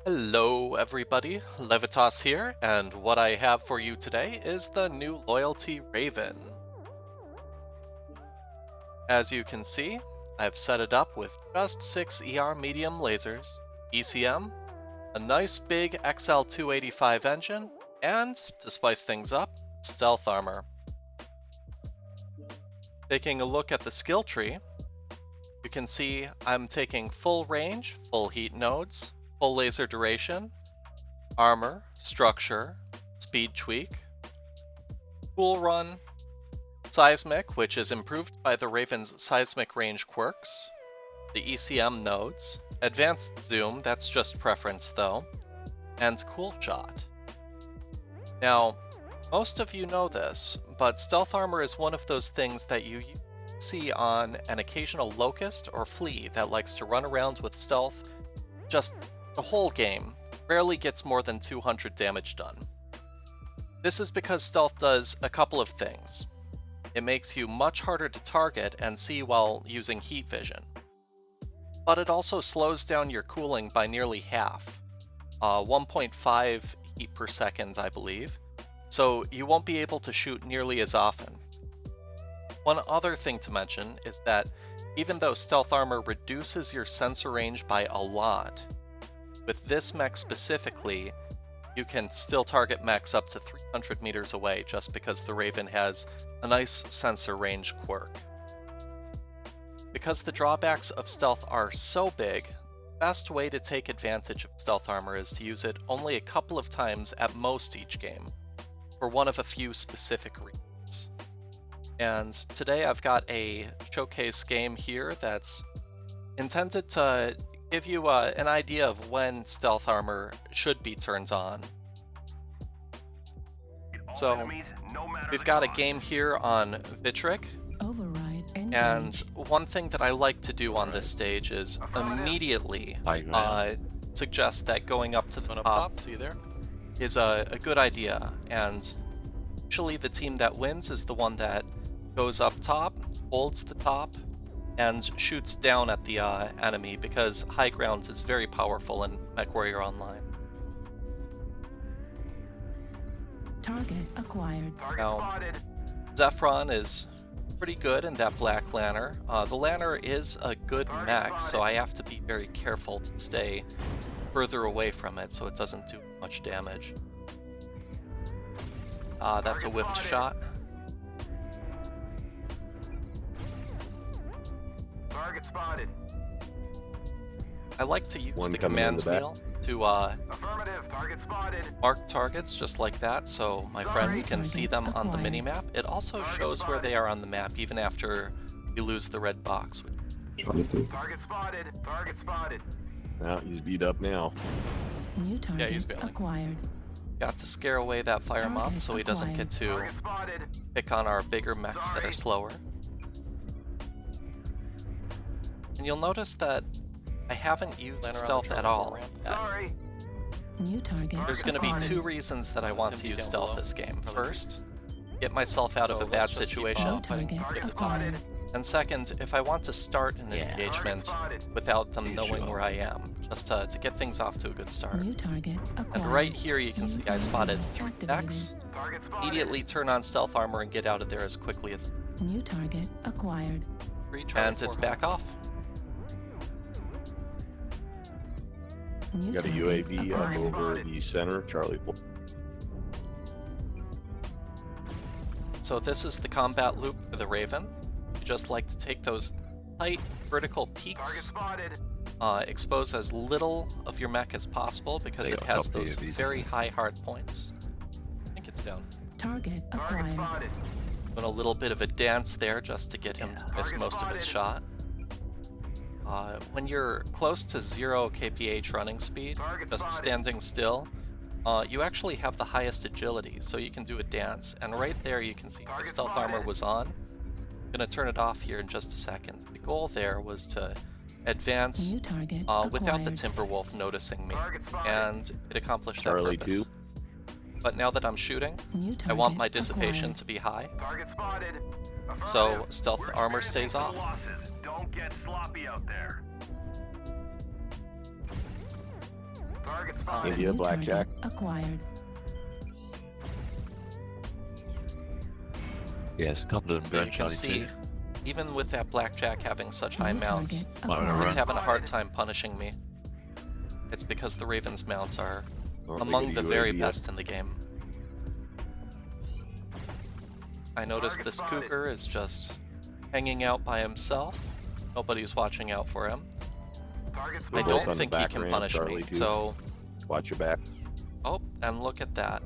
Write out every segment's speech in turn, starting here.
Hello everybody, Levitas here, and what I have for you today is the new Loyalty Raven. As you can see, I've set it up with just 6 ER medium lasers, ECM, a nice big XL285 engine, and, to spice things up, stealth armor. Taking a look at the skill tree, you can see I'm taking full range, full heat nodes, full laser duration, armor, structure, speed tweak, cool run, seismic, which is improved by the Raven's seismic range quirks, the ECM nodes, advanced zoom, that's just preference though, and cool shot. Now, most of you know this, but stealth armor is one of those things that you see on an occasional locust or flea that likes to run around with stealth just the whole game, rarely gets more than 200 damage done. This is because stealth does a couple of things. It makes you much harder to target and see while using heat vision. But it also slows down your cooling by nearly half, 1.5 heat per second, I believe, so you won't be able to shoot nearly as often. One other thing to mention is that even though stealth armor reduces your sensor range by a lot, with this mech specifically, you can still target mechs up to 300 meters away just because the Raven has a nice sensor range quirk. Because the drawbacks of stealth are so big, the best way to take advantage of stealth armor is to use it only a couple of times at most each game, for one of a few specific reasons. And today I've got a showcase game here that's intended to give you an idea of when stealth armor should be turned on. So we've got a game here on Vitric, and one thing that I like to do on this stage is immediately suggest that going up to the top see there is a good idea, and usually the team that wins is the one that goes up top, holds the top, and shoots down at the enemy, because high ground is very powerful in MechWarrior Online. Target acquired. Now, Zephron is pretty good in that black lanner. The lanner is a good mech, so I have to be very careful to stay further away from it so it doesn't do much damage. That's a whiffed shot. Target spotted. I like to use the commands wheel to Target spotted. mark targets just like that so my friends can see them on the minimap. It also shows where they are on the map even after you lose the red box. Target spotted. Target spotted. Now he's beat up now. New target he's bailing. acquired. Got to scare away that fire moth so he doesn't get to Target spotted. pick on our bigger mechs that are slower. And you'll notice that I haven't used stealth at all yet. Sorry. New target There's going to be acquired. 2 reasons that I want to use stealth this game. First, get myself out of a bad situation. New target Target acquired. spotted. And second, if I want to start an engagement without them knowing where I am, just to get things off to a good start. New target acquired. And right here you can New see I target spotted 3 activated. mechs. Target spotted. Immediately turn on stealth armor and get out of there as quickly as New target acquired. and it's back off. New Got a target UAV up acquired. over the center, Charlie. So this is the combat loop for the Raven. You just like to take those tight vertical Target peaks, spotted. expose as little of your mech as possible because They it go has up those the very high hard points. I think it's down. Target Target acquired. spotted. Doing a little bit of a dance there just to get him to miss Target most of his spotted. shot. When you're close to 0 kph running speed, Target just spotted. standing still, you actually have the highest agility, so you can do a dance. And right there you can see the Target stealth armor spotted. was on. I'm gonna turn it off here in just a second. The goal there was to advance New target without the acquired. Timberwolf noticing me, Target spotted. and it accomplished Charlie that purpose. 2. But now that I'm shooting, New I want target my dissipation acquired. to be high, Target spotted. so Affirmative. stealth We're armor stays experiencing off. some losses. Don't get sloppy out there. Target spotted. India New blackjack. target acquired. Yes, a couple of them So you gun can Charlie see, too. even with that blackjack having such high New mounts, target Might wanna acquired. it's run. having a hard time punishing me. It's because the Raven's mounts are Oh, they among get a the very UAV up. best in the game. I noticed Target this spotted. cougar is just hanging out by himself. Nobody's watching out for him. Target I They're spotted. both don't on the think he back can ramp, punish Charlie, me. too. So, Watch your back. oh, and look at that.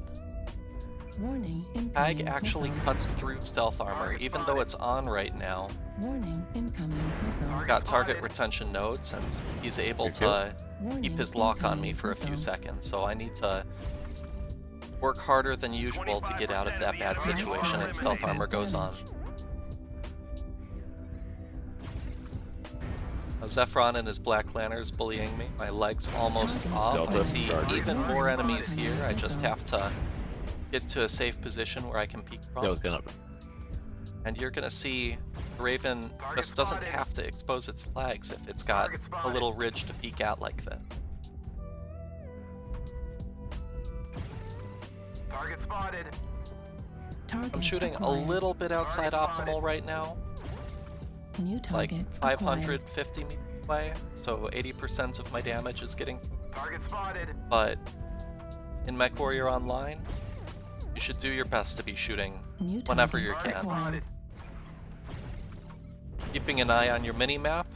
Warning, incoming Tag actually missile. cuts through stealth armor, Target even though spotted. it's on right now. Warning, incoming missile. Got target spotted. retention nodes, and he's able Good to Warning, keep his lock on me incoming for a few missile. seconds. So I need to work harder than usual to get out of that bad Target situation, and stealth armor goes on. Zephron and his Black Lanterns bullying me. My leg's almost Target off. I Delta, see target. even more Target enemies spotted. here. I just Missile. have to get to a safe position where I can peek from. No, it's gonna. And you're gonna see the Raven Target just doesn't spotted. have to expose its legs if it's got Target a spotted. little ridge to peek out like that. Target spotted. Target I'm shooting a acquired. little bit outside Target spotted. optimal right now, New like target 550 meters away, so 80% of my damage is getting. Target spotted. But in MechWarrior Online, you should do your best to be shooting acquired. New whenever target you Target can. acquired. spotted. Keeping an eye on your mini-map,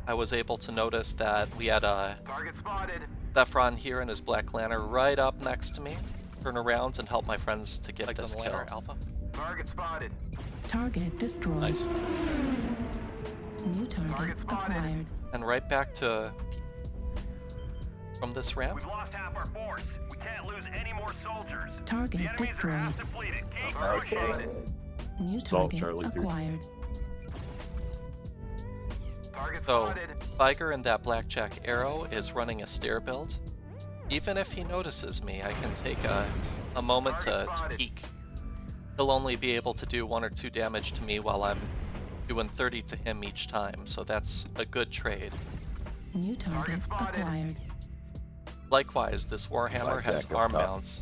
I was able to notice that we had a Target spotted. Zephron here and his Black Lantern right up next to me. Turn around and help my friends to get this kill. Alpha. Target spotted. Target destroyed. Nice. New target Target spotted. acquired. And right back to from this ramp. We've lost half our force. We can't lose any more soldiers. The Target enemies are destroyed. half depleted. Keep Okay. pushing. New Assault target Charlie too. acquired. Target So, spotted. Viger in that Blackjack Arrow is running a stair build. Even if he notices me, I can take a moment Target to spotted. peek. He'll only be able to do 1 or 2 damage to me while I'm doing 30 to him each time, so that's a good trade. New target spotted. acquired. Likewise, this Warhammer has Blackjack up arm top. mounts,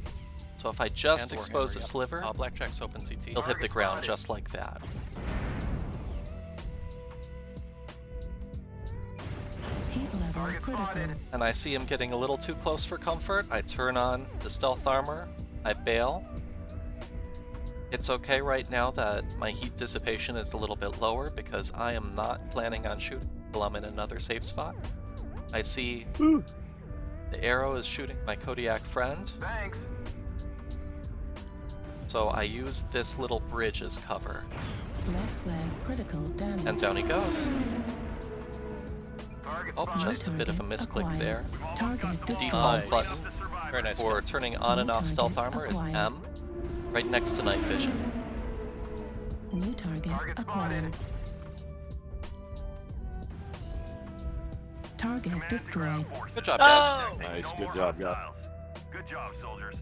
so if I just And expose Warhammer, a yep. sliver, Blackjack's open CT. He'll hit the Target ground spotted. just like that. Heat level Target critical. spotted. And I see him getting a little too close for comfort. I turn on the stealth armor, I bail. It's okay right now that my heat dissipation is a little bit lower because I am not planning on shooting until I'm in another safe spot. I see Woo. the arrow is shooting my Kodiak friend, Thanks. so I use this little bridge as cover. Left leg critical damage. And down he goes. Target Oh, spotted. just a bit of a Target misclick acquired. there. Target destroyed. Default Nice. button Very nice. for turning on and New off stealth target armor is acquired. M, right next to night vision. New target Target spotted. acquired. Target destroyed. Good job, guys. Nice, good job, guys. Good job, soldiers.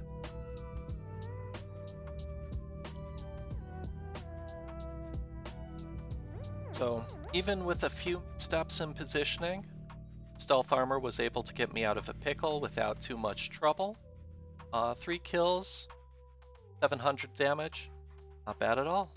So, even with a few steps in positioning, stealth armor was able to get me out of a pickle without too much trouble. 3 kills, 700 damage, not bad at all.